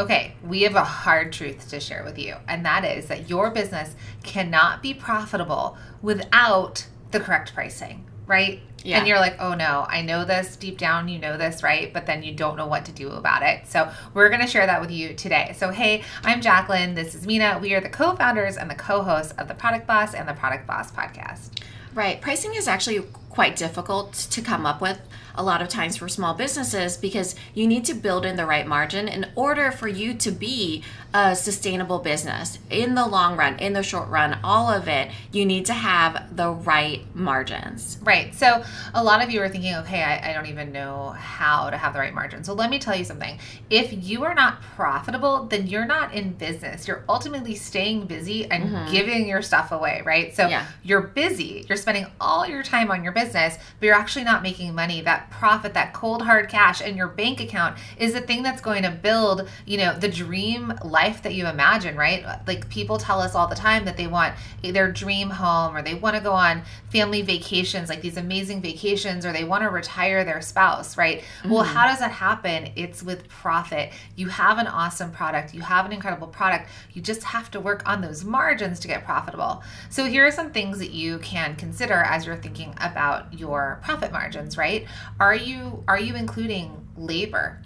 Okay, we have a hard truth to share with you, and that is that your business cannot be profitable without the correct pricing, right? Yeah. And you're like, oh no, I know this deep down, you know this, right? But then you don't know what to do about it. So we're going to share that with you today. So, hey, I'm Jacqueline. This is Mina. We are the co founders and the co hosts of the Product Boss and the Product Boss podcast. Right. Pricing is actually quite difficult to come up with a lot of times for small businesses because you need to build in the right margin in order for you to be a sustainable business in the long run, in the short run, all of it. You need to have the right margins. Right. So a lot of you are thinking, okay, I don't even know how to have the right margin. So let me tell you something. If you are not profitable, then you're not in business. You're ultimately staying busy and giving your stuff away, right? So you're busy. You're spending all your time on your business, but you're actually not making money. That profit, that cold hard cash in your bank account is the thing that's going to build, the dream life that you imagine, right? Like people tell us all the time that they want their dream home or they want to go on family vacations, like these amazing vacations, or they want to retire their spouse, right? Well, how does that happen? It's with profit. You have an awesome product. You have an incredible product. You just have to work on those margins to get profitable. So here are some things that you can consider as you're thinking about your profit margins, right? Are you including labor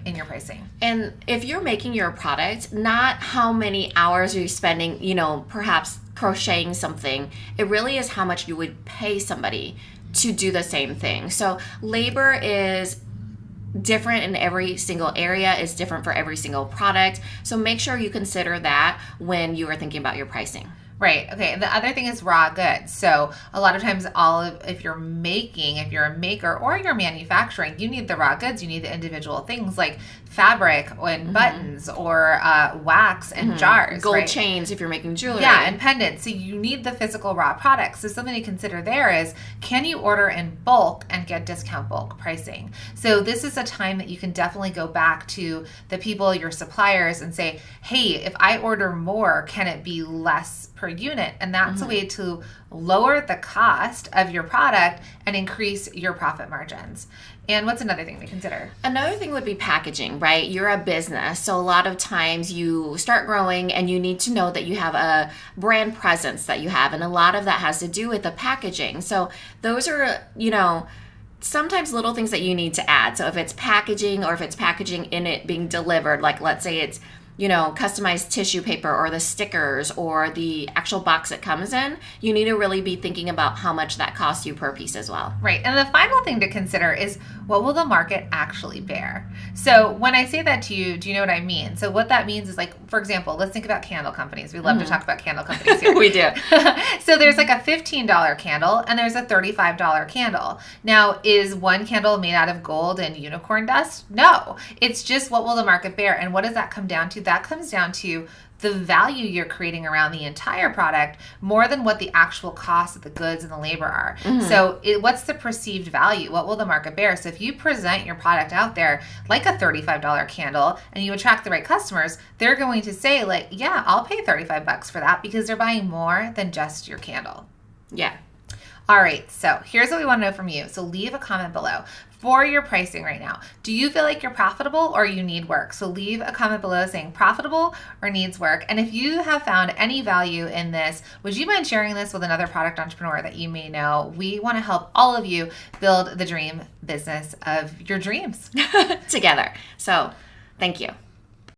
in your pricing? And if you're making your product, not how many hours are you spending, perhaps crocheting something. It really is how much you would pay somebody to do the same thing. So labor is different in every single area, is different for every single product. So make sure you consider that when you are thinking about your pricing. Right. Okay. And the other thing is raw goods. So a lot of times if you're a maker or you're manufacturing, you need the raw goods. You need the individual things like fabric and buttons or wax and jars. Gold chains if you're making jewelry. Yeah, and pendants. So you need the physical raw products. So something to consider there is, can you order in bulk and get discount bulk pricing? So this is a time that you can definitely go back to the people, your suppliers, and say, hey, if I order more, can it be less per unit? And that's a way to lower the cost of your product and increase your profit margins. And what's another thing to consider? Another thing would be packaging, right? You're a business. So a lot of times you start growing and you need to know that you have a brand presence that you have. And a lot of that has to do with the packaging. So those are, sometimes little things that you need to add. So if it's packaging or if it's packaging in it being delivered, like let's say it's customized tissue paper or the stickers or the actual box it comes in, you need to really be thinking about how much that costs you per piece as well. Right. And the final thing to consider is, what will the market actually bear? So when I say that to you, do you know what I mean? So what that means is, like, for example, let's think about candle companies. We love to talk about candle companies here. We do. So there's like a $15 candle and there's a $35 candle. Now, is one candle made out of gold and unicorn dust? No. It's just, what will the market bear? And what does that come down to? That comes down to the value you're creating around the entire product more than what the actual cost of the goods and the labor are. So what's the perceived value? What will the market bear? So if you present your product out there like a $35 candle and you attract the right customers, they're going to say, like, yeah, I'll pay $35 for that, because they're buying more than just your candle. Yeah. All right, so here's what we want to know from you. So leave a comment below for your pricing right now. Do you feel like you're profitable or you need work? So leave a comment below saying profitable or needs work. And if you have found any value in this, would you mind sharing this with another product entrepreneur that you may know? We want to help all of you build the dream business of your dreams together. So thank you.